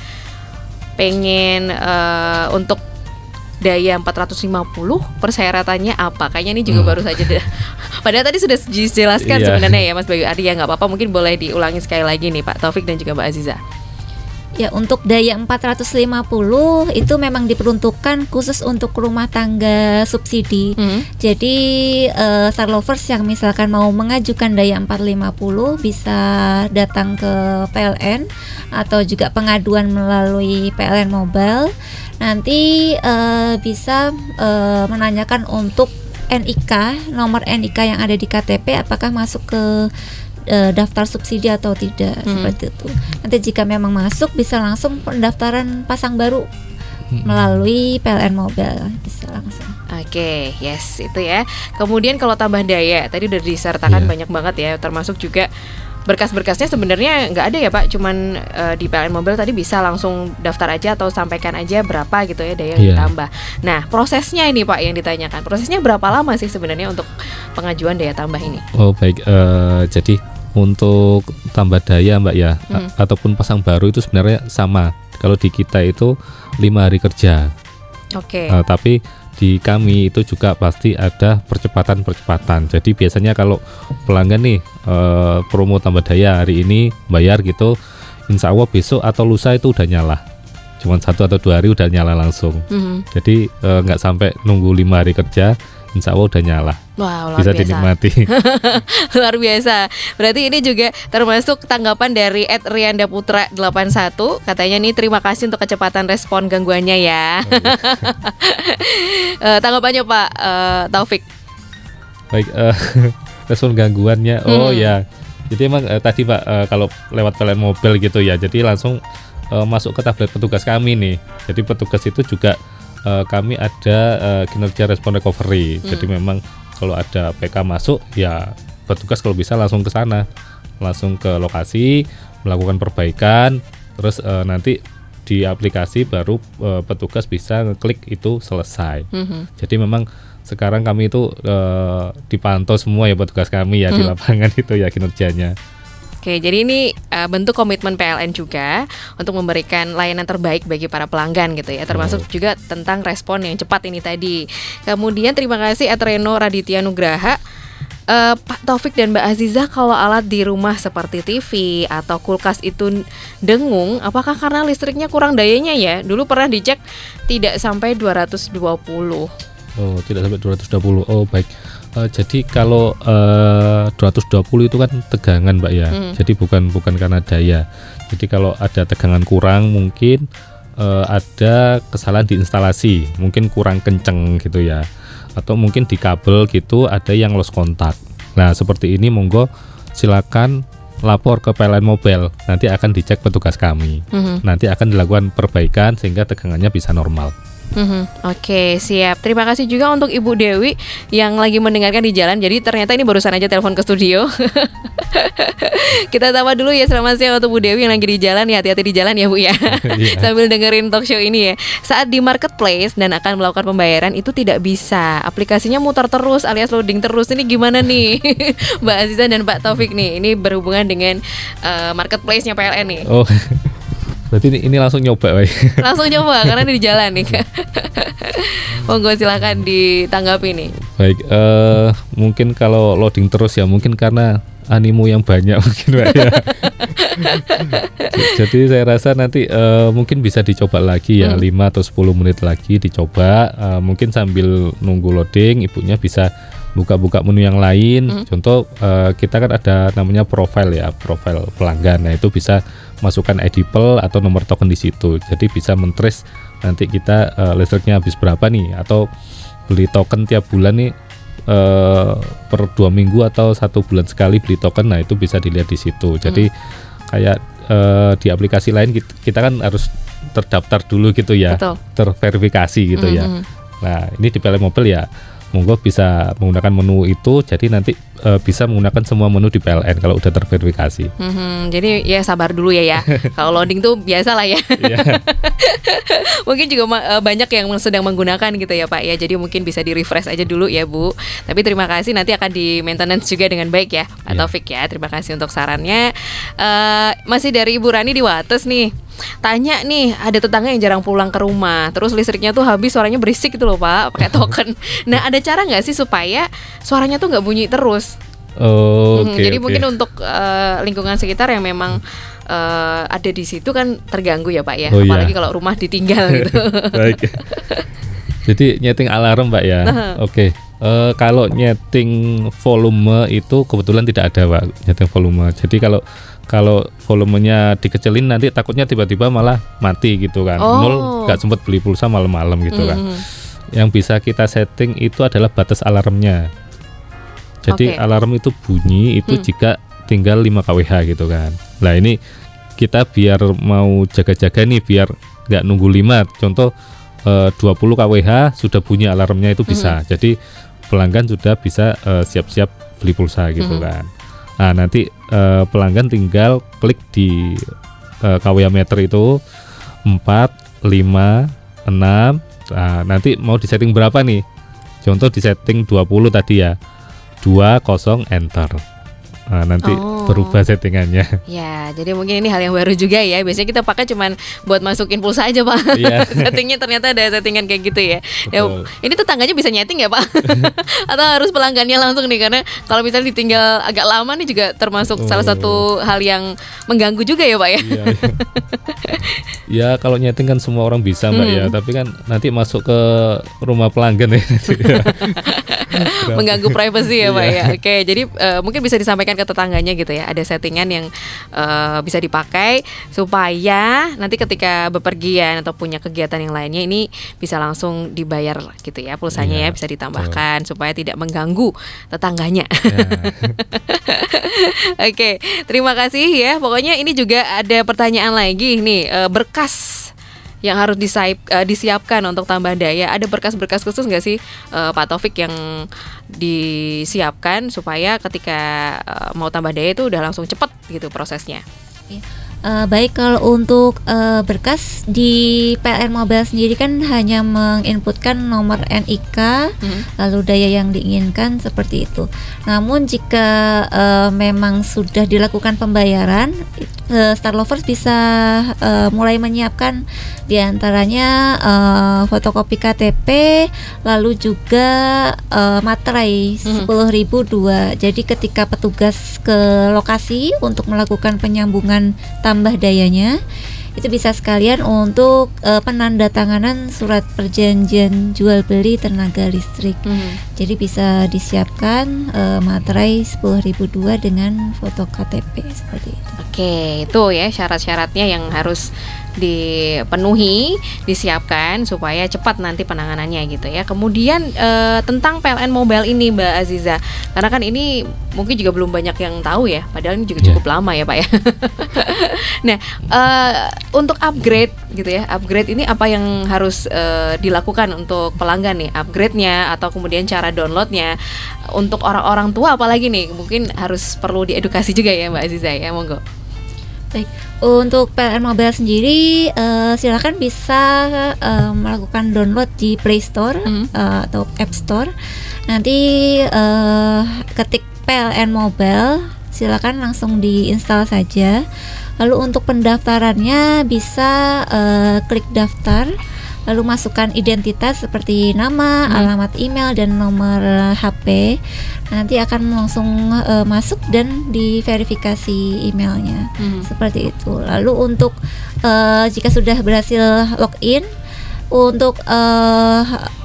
untuk daya 450, persyaratannya apa? Kayaknya ini juga baru saja padahal tadi sudah dijelaskan sebenarnya ya Mas Bayu Ardi, ya nggak apa-apa, mungkin boleh diulangi sekali lagi nih Pak Taufik dan juga Mbak Aziza. Ya, untuk daya 450 itu memang diperuntukkan khusus untuk rumah tangga subsidi. Jadi Star Lovers yang misalkan mau mengajukan daya 450 bisa datang ke PLN atau juga pengaduan melalui PLN Mobile. Nanti bisa menanyakan untuk NIK, nomor NIK yang ada di KTP apakah masuk ke daftar subsidi atau tidak, seperti itu. Nanti jika memang masuk bisa langsung pendaftaran pasang baru melalui PLN Mobile, bisa langsung. Oke, yes, itu ya. Kemudian kalau tambah daya, tadi udah disertakan banyak banget ya, termasuk juga berkas-berkasnya sebenarnya nggak ada ya Pak, cuman di PLN Mobile tadi bisa langsung daftar aja atau sampaikan aja berapa gitu ya daya yang ditambah. Nah, prosesnya ini Pak yang ditanyakan, prosesnya berapa lama sih sebenarnya untuk pengajuan daya tambah ini? Oh baik, jadi untuk tambah daya Mbak ya, ataupun pasang baru itu sebenarnya sama. Kalau di kita itu 5 hari kerja. Oke. Tapi di kami itu juga pasti ada percepatan. Jadi biasanya kalau pelanggan nih promo tambah daya hari ini bayar gitu, insya Allah besok atau lusa itu udah nyala. Cuman 1 atau 2 hari udah nyala langsung. Jadi nggak sampai nunggu 5 hari kerja, insya Allah udah nyala. Wow, bisa dinikmati. Luar biasa. Berarti ini juga termasuk tanggapan dari @riandaputra81. Katanya nih terima kasih untuk kecepatan respon gangguannya ya. Tanggapannya Pak Taufik. Baik, respon gangguannya. Oh ya. Jadi emang tadi Pak kalau lewat PLN Mobile gitu ya. Jadi langsung masuk ke tablet petugas kami nih. Jadi petugas itu juga kami ada kinerja respon recovery. Jadi memang kalau ada PK masuk ya petugas kalau bisa langsung ke sana, langsung ke lokasi melakukan perbaikan, terus nanti di aplikasi baru petugas bisa ngeklik itu selesai. Jadi memang sekarang kami itu dipantau semua ya petugas kami ya di lapangan itu ya kinerjanya. Oke, jadi ini bentuk komitmen PLN juga untuk memberikan layanan terbaik bagi para pelanggan gitu ya, termasuk juga tentang respon yang cepat ini tadi. Kemudian terima kasih Reno Raditya Nugraha. Pak Taufik dan Mbak Azizah, kalau alat di rumah seperti TV atau kulkas itu dengung, apakah karena listriknya kurang dayanya ya? Dulu pernah dicek tidak sampai 220. Oh, tidak sampai 220. Oh, baik. Jadi kalau 220 itu kan tegangan Mbak ya. Jadi bukan karena daya. Jadi kalau ada tegangan kurang mungkin ada kesalahan di instalasi, mungkin kurang kenceng gitu ya. Atau mungkin di kabel gitu ada yang lost kontak. Nah, seperti ini monggo silakan lapor ke PLN Mobile. Nanti akan dicek petugas kami. Nanti akan dilakukan perbaikan sehingga tegangannya bisa normal. Oke, siap. Terima kasih juga untuk Ibu Dewi yang lagi mendengarkan di jalan. Jadi ternyata ini barusan aja telepon ke studio. Kita sapa dulu ya, selamat siang untuk Bu Dewi yang lagi di jalan ya, hati-hati di jalan ya Bu ya. Sambil dengerin talk show ini ya. Saat di marketplace dan akan melakukan pembayaran itu tidak bisa, aplikasinya muter terus alias loading terus. Ini gimana nih Mbak Azizah dan Pak Taufik nih? Ini berhubungan dengan marketplace-nya PLN nih. Oh. Berarti ini langsung nyoba, langsung nyoba karena ini di jalan nih. Monggo silakan ditanggapi nih. Baik, mungkin kalau loading terus ya mungkin karena animo yang banyak mungkin Mbak ya. Jadi saya rasa nanti mungkin bisa dicoba lagi ya, 5 atau 10 menit lagi dicoba. Mungkin sambil nunggu loading ibunya bisa buka-buka menu yang lain. Contoh kita kan ada namanya profile ya, profile pelanggan. Nah itu bisa masukkan edible atau nomor token di situ. Jadi bisa men-trace nanti kita listriknya habis berapa nih, atau beli token tiap bulan nih per 2 minggu atau 1 bulan sekali beli token. Nah itu bisa dilihat di situ. Jadi kayak di aplikasi lain kita kan harus terdaftar dulu gitu ya. Betul. Terverifikasi gitu ya. Nah ini di PLN Mobile ya monggo bisa menggunakan menu itu, jadi nanti bisa menggunakan semua menu di PLN kalau udah terverifikasi. Jadi ya sabar dulu ya. Kalau loading tuh biasa lah ya. Mungkin juga banyak yang sedang menggunakan gitu ya Pak ya. Jadi mungkin bisa di refresh aja dulu ya Bu. Tapi terima kasih, nanti akan di maintenance juga dengan baik ya Pak Taufik ya. Terima kasih untuk sarannya. Masih dari Ibu Rani di Wates nih. Tanya nih, ada tetangga yang jarang pulang ke rumah, terus listriknya tuh habis, suaranya berisik gitu loh Pak, pakai token. Nah ada cara nggak sih supaya suaranya tuh nggak bunyi terus? Jadi mungkin untuk lingkungan sekitar yang memang ada di situ kan terganggu ya Pak ya, apalagi kalau rumah ditinggal gitu. Baik. Jadi nyeting alarm Pak ya. Oke. Kalau nyeting volume itu kebetulan tidak ada Pak, nyeting volume. Jadi kalau volumenya dikecilin nanti takutnya tiba-tiba malah mati gitu kan. Nol, nggak sempat beli pulsa malam-malam gitu kan. Yang bisa kita setting itu adalah batas alarmnya. Jadi alarm itu bunyi itu jika tinggal 5 kWh gitu kan. Nah ini kita biar mau jaga-jaga nih biar nggak nunggu 5. Contoh 20 kWh sudah bunyi alarmnya itu bisa. Jadi pelanggan sudah bisa siap-siap beli pulsa gitu kan. Nah nanti pelanggan tinggal klik di kWh meter itu 4, 5, 6. Nah nanti mau disetting berapa nih? Contoh disetting 20 tadi ya, 20 enter. Nah, nanti berubah settingannya. Ya, jadi mungkin ini hal yang baru juga ya. Biasanya kita pakai cuman buat masukin pulsa aja Pak. Settingnya ternyata ada settingan kayak gitu ya. Ya, ini tetangganya bisa nyeting ya Pak? Atau harus pelanggannya langsung nih? Karena kalau misalnya ditinggal agak lama nih juga termasuk salah satu hal yang mengganggu juga ya Pak ya. Ya kalau nyeting kan semua orang bisa Mbak ya. Tapi kan nanti masuk ke rumah pelanggan ya. Mengganggu privasi ya Pak ya. Oke, jadi mungkin bisa disampaikan ke tetangganya gitu ya. Ada settingan yang bisa dipakai supaya nanti ketika bepergian atau punya kegiatan yang lainnya ini bisa langsung dibayar gitu ya pulsanya ya, bisa ditambahkan supaya tidak mengganggu tetangganya. Oke, terima kasih ya. Pokoknya ini juga ada pertanyaan lagi nih, berkas yang harus disiapkan untuk tambah daya. Ada berkas-berkas khusus nggak sih Pak Taufik yang disiapkan supaya ketika mau tambah daya itu udah langsung cepat gitu prosesnya? Baik, kalau untuk berkas di PLN Mobile sendiri kan hanya menginputkan nomor NIK, lalu daya yang diinginkan seperti itu. Namun jika memang sudah dilakukan pembayaran, Star Lovers bisa mulai menyiapkan diantaranya fotokopi KTP, lalu juga materai 10.000 dua. Jadi ketika petugas ke lokasi untuk melakukan penyambungan tambah dayanya, itu bisa sekalian untuk penandatanganan surat perjanjian jual beli tenaga listrik. Jadi bisa disiapkan materai 10.000 dua dengan foto KTP seperti itu. Oke, itu ya syarat-syaratnya yang harus dipenuhi, disiapkan supaya cepat nanti penanganannya gitu ya. Kemudian tentang PLN Mobile ini Mbak Aziza, karena kan ini mungkin juga belum banyak yang tahu ya, padahal ini juga cukup lama ya Pak ya. Nah, untuk upgrade gitu ya, upgrade ini apa yang harus dilakukan untuk pelanggan nih, upgrade-nya atau kemudian cara downloadnya untuk orang-orang tua apalagi nih, mungkin harus perlu diedukasi juga ya Mbak Aziza ya, monggo. Baik, untuk PLN Mobile sendiri silakan bisa melakukan download di Play Store atau App Store. Nanti ketik PLN Mobile, silakan langsung diinstal saja. Lalu untuk pendaftarannya bisa klik daftar, lalu masukkan identitas seperti nama, alamat email, dan nomor HP. Nanti akan langsung masuk dan diverifikasi emailnya, seperti itu. Lalu untuk jika sudah berhasil login, untuk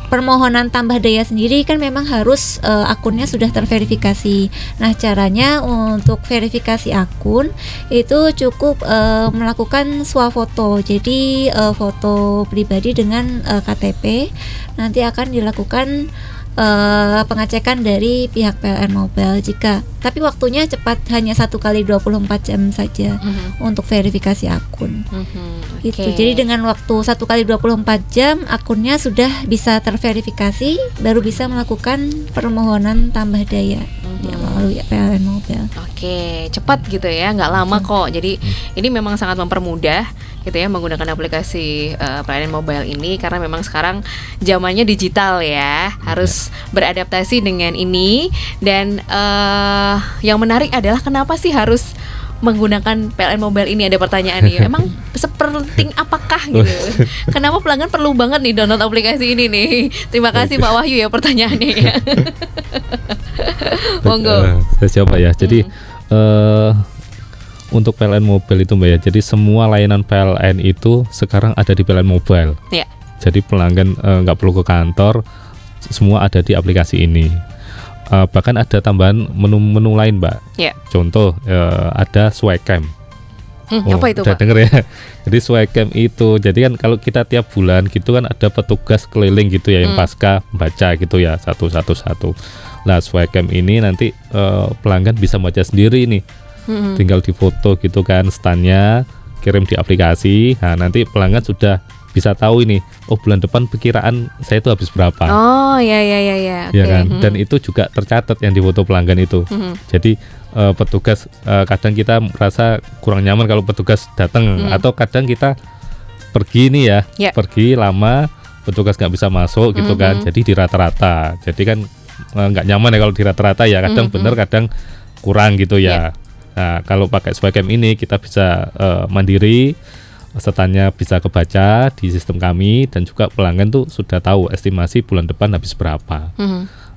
permohonan tambah daya sendiri kan memang harus akunnya sudah terverifikasi. Nah, caranya untuk verifikasi akun itu cukup melakukan swafoto. Jadi foto pribadi dengan KTP. Nanti akan dilakukan pengecekan dari pihak PLN Mobile tapi waktunya cepat, hanya 1 kali 24 jam saja untuk verifikasi akun. Itu. Jadi dengan waktu 1 kali 24 jam akunnya sudah bisa terverifikasi, baru bisa melakukan permohonan tambah daya melalui PLN Mobile. Oke, cepat gitu ya, nggak lama kok. Jadi ini memang sangat mempermudah gitu ya menggunakan aplikasi PLN Mobile ini, karena memang sekarang zamannya digital ya, harus beradaptasi dengan ini. Dan yang menarik adalah kenapa sih harus menggunakan PLN Mobile ini? Ada pertanyaan nih. Emang sepenting apakah gitu? Kenapa pelanggan perlu banget nih download aplikasi ini nih? Terima kasih Pak Wahyu ya pertanyaannya ya. Monggo. Saya jawab ya. Jadi untuk PLN Mobile itu Mbak ya, jadi semua layanan PLN itu sekarang ada di PLN Mobile. Ya. Jadi pelanggan nggak perlu ke kantor, semua ada di aplikasi ini. Bahkan ada tambahan menu-menu lain Mbak. Ya. Contoh ada Swaycam. Apa itu udah Pak? denger ya. Jadi Swaycam itu, jadi kan kalau kita tiap bulan gitu kan ada petugas keliling gitu ya yang pasca baca gitu ya satu. Nah Swaycam ini nanti pelanggan bisa baca sendiri nih. Tinggal difoto gitu kan standnya, kirim di aplikasi. Nah nanti pelanggan sudah bisa tahu ini, oh bulan depan perkiraan saya itu habis berapa. Oh ya. Ya kan. Dan itu juga tercatat yang difoto pelanggan itu. Jadi petugas kadang kita merasa kurang nyaman kalau petugas datang, atau kadang kita pergi nih ya, pergi lama petugas nggak bisa masuk gitu kan. Jadi di rata-rata. Jadi kan nggak nyaman ya kalau di rata-rata ya. Kadang bener, kadang kurang gitu ya. Nah, kalau pakai Swaycam ini kita bisa mandiri, setannya bisa kebaca di sistem kami, dan juga pelanggan tuh sudah tahu estimasi bulan depan habis berapa.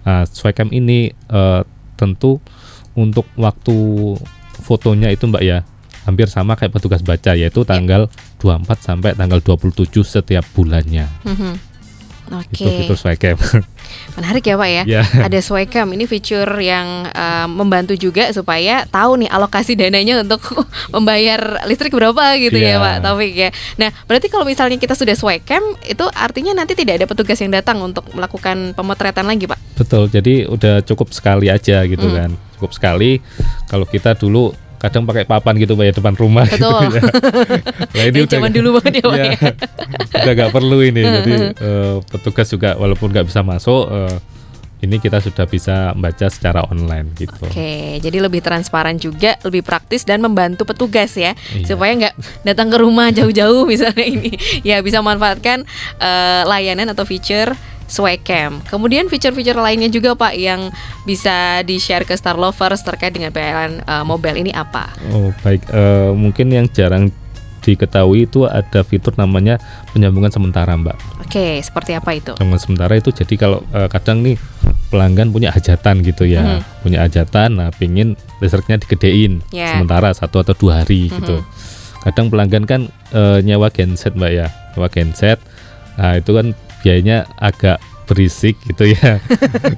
Nah, Swaycam ini tentu untuk waktu fotonya itu Mbak ya, hampir sama kayak petugas baca, yaitu tanggal 24 sampai tanggal 27 setiap bulannya. Oke. Itu Swaycam. Menarik ya Pak ya. Ada Swaycam, ini fitur yang membantu juga supaya tahu nih alokasi dananya untuk membayar listrik berapa gitu ya Pak Taufik ya. Nah berarti kalau misalnya kita sudah Swaycam, itu artinya nanti tidak ada petugas yang datang untuk melakukan pemotretan lagi Pak? Betul, jadi udah cukup sekali aja gitu kan. Cukup sekali. Kalau kita dulu kadang pakai papan gitu Pak ya depan rumah. Betul. Gitu, ya. Nah, ini udah zaman dulu banget ya Pak ya. Udah nggak perlu ini. Jadi petugas juga walaupun nggak bisa masuk, ini kita sudah bisa membaca secara online gitu. Oke, jadi lebih transparan juga, lebih praktis dan membantu petugas ya, supaya nggak datang ke rumah jauh-jauh misalnya ini. Ya bisa memanfaatkan layanan atau feature Swaycam. Kemudian fitur-fitur lainnya juga Pak yang bisa di-share ke Star Lovers terkait dengan PLN Mobile ini apa? Oh baik, mungkin yang jarang diketahui itu ada fitur namanya penyambungan sementara Mbak. Oke, seperti apa itu? Penyambungan sementara itu jadi kalau kadang nih pelanggan punya hajatan gitu ya, punya hajatan, nah pingin listriknya digedein sementara 1 atau 2 hari gitu. Kadang pelanggan kan nyewa genset Mbak ya, nyewa genset. Nah itu kan biayanya agak berisik gitu ya.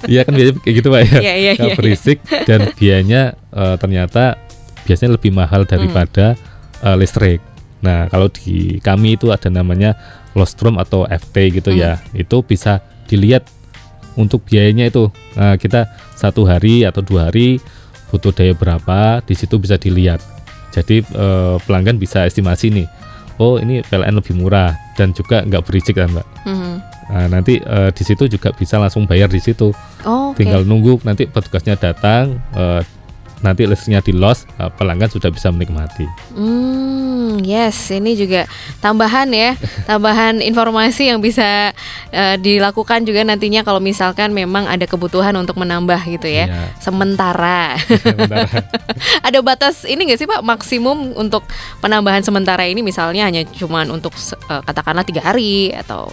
Iya kan biasanya kayak gitu Pak ya. Berisik dan biayanya ternyata biasanya lebih mahal daripada listrik. Nah kalau di kami itu ada namanya Lostrum atau FT gitu ya. Itu bisa dilihat untuk biayanya itu. Nah, kita 1 hari atau 2 hari butuh daya berapa, di situ bisa dilihat. Jadi pelanggan bisa estimasi nih. Oh ini PLN lebih murah dan juga nggak berisik kan Mbak. Nah, nanti di situ juga bisa langsung bayar di situ. Tinggal nunggu nanti petugasnya datang, nanti listriknya di los, pelanggan sudah bisa menikmati. Yes, ini juga tambahan ya, tambahan informasi yang bisa dilakukan juga nantinya kalau misalkan memang ada kebutuhan untuk menambah gitu ya. Sementara. Ada batas ini nggak sih Pak, maksimum untuk penambahan sementara ini, misalnya hanya cuman untuk katakanlah 3 hari atau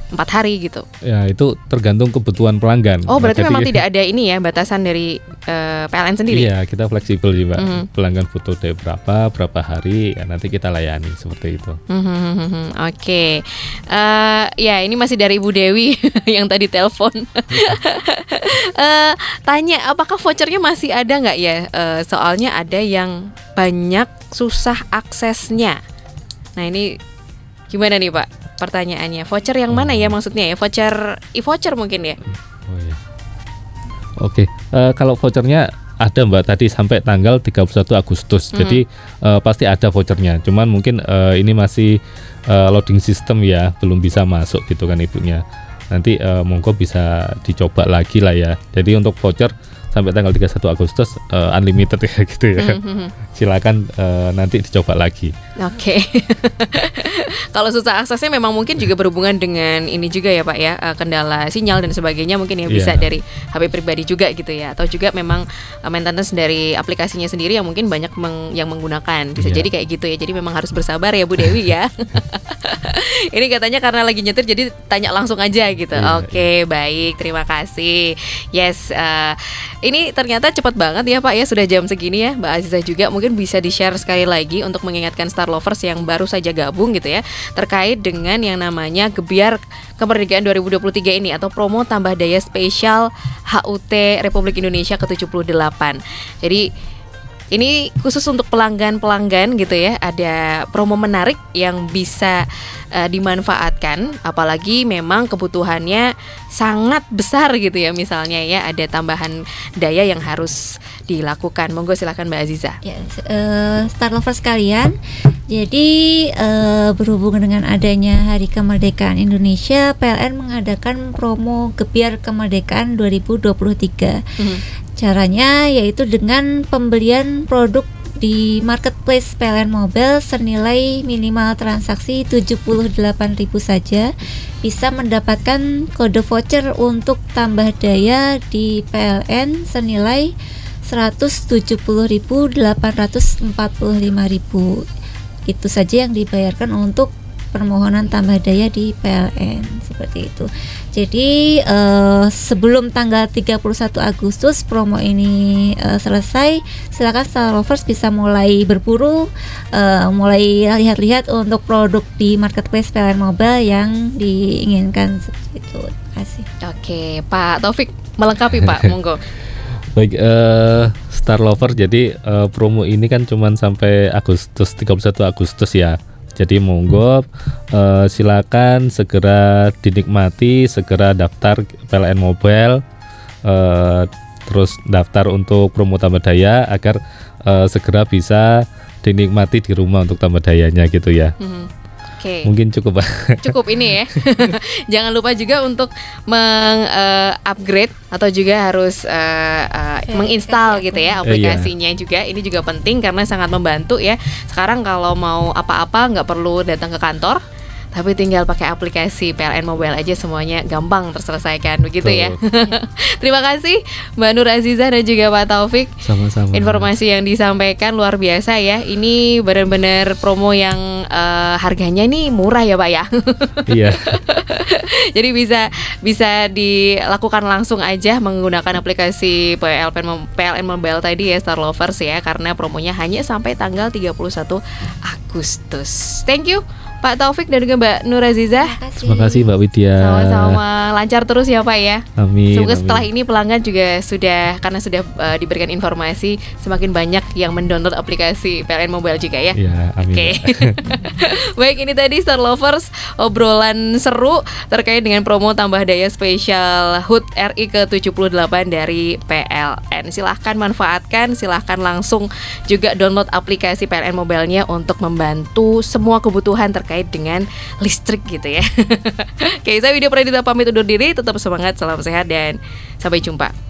4 hari gitu? Ya itu tergantung kebutuhan pelanggan. Oh berarti memang tidak ada ini ya, batasan dari PLN sendiri? Iya, kita fleksibel sih Mbak. Pelanggan butuh daya berapa hari, ya nanti kita layani seperti itu. Oke. Ya ini masih dari Ibu Dewi yang tadi telepon. Tanya apakah vouchernya masih ada nggak ya? Soalnya ada yang banyak susah aksesnya. Nah ini gimana nih Pak pertanyaannya? Voucher yang mana ya maksudnya ya? Voucher e-voucher mungkin ya? Oh iya. Oke, kalau vouchernya ada Mbak tadi sampai tanggal 31 Agustus. Jadi pasti ada vouchernya. Cuman mungkin ini masih loading system ya, belum bisa masuk gitu kan ibunya. Nanti monggo bisa dicoba lagi lah ya. Jadi untuk voucher sampai tanggal 31 Agustus unlimited ya gitu ya. Silakan nanti dicoba lagi. Oke. Kalau susah aksesnya memang mungkin juga berhubungan dengan ini juga ya Pak ya, kendala sinyal dan sebagainya mungkin ya bisa dari HP pribadi juga gitu ya, atau juga memang maintenance dari aplikasinya sendiri yang mungkin banyak yang menggunakan, bisa jadi kayak gitu ya. Jadi memang harus bersabar ya Bu Dewi ya. Ini katanya karena lagi nyetir jadi tanya langsung aja gitu. Oke, baik, terima kasih. Yes, ini ternyata cepat banget ya Pak ya, sudah jam segini ya. Mbak Aziza juga mungkin bisa di-share sekali lagi untuk mengingatkan Star Lovers yang baru saja gabung gitu ya, terkait dengan yang namanya Gebiar Kemerdekaan 2023 ini atau promo tambah daya spesial HUT Republik Indonesia ke-78. Jadi ini khusus untuk pelanggan-pelanggan gitu ya, ada promo menarik yang bisa dimanfaatkan, apalagi memang kebutuhannya sangat besar gitu ya, misalnya ya ada tambahan daya yang harus dilakukan. Monggo silakan Mbak Aziza. Ya, Star Lovers sekalian, jadi berhubungan dengan adanya Hari Kemerdekaan Indonesia, PLN mengadakan promo Gebiar Kemerdekaan 2023. Caranya yaitu dengan pembelian produk di marketplace PLN Mobile senilai minimal transaksi 78.000 saja bisa mendapatkan kode voucher untuk tambah daya di PLN senilai 170.845.000. Itu saja yang dibayarkan untuk permohonan tambah daya di PLN, seperti itu. Jadi sebelum tanggal 31 Agustus promo ini selesai, silakan Star Lovers bisa mulai berburu, mulai lihat-lihat untuk produk di marketplace PLN Mobile yang diinginkan, seperti itu. Terima kasih. Oke, Pak Taufik melengkapi Pak, monggo. Baik, Star Lover, jadi promo ini kan cuma sampai 31 Agustus ya. Jadi monggo silakan segera dinikmati, segera daftar PLN Mobile, terus daftar untuk promo tambah daya agar segera bisa dinikmati di rumah untuk tambah dayanya gitu ya. Oke. Mungkin cukup Cukup ini ya. Jangan lupa juga untuk meng-upgrade atau juga harus menginstal gitu ya aplikasinya juga. Ini juga penting karena sangat membantu ya. Sekarang kalau mau apa-apa nggak perlu datang ke kantor, tapi tinggal pakai aplikasi PLN Mobile aja semuanya gampang terselesaikan begitu ya. Terima kasih Mbak Nur Aziza dan juga Pak Taufik. Sama-sama. Informasi yang disampaikan luar biasa ya. Ini benar-benar promo yang harganya ini murah ya Pak ya. Iya. Jadi bisa dilakukan langsung aja menggunakan aplikasi PLN Mobile tadi ya Star Lovers ya, karena promonya hanya sampai tanggal 31 Agustus. Thank you Pak Taufik dan juga Mbak Nur Aziza. Terima kasih Mbak Widya. Sama-sama, lancar terus ya Pak ya. Amin. Semoga setelah ini pelanggan juga karena sudah diberikan informasi, semakin banyak yang mendownload aplikasi PLN Mobile juga ya. Iya, amin. Oke. Baik, ini tadi Star Lovers obrolan seru terkait dengan promo tambah daya spesial HUT RI ke-78 dari PLN. Silahkan manfaatkan, silahkan langsung juga download aplikasi PLN Mobile-nya untuk membantu semua kebutuhan terkait dengan listrik gitu ya. Oke, saya Widya Pradita pamit undur diri, tetap semangat, salam sehat dan sampai jumpa.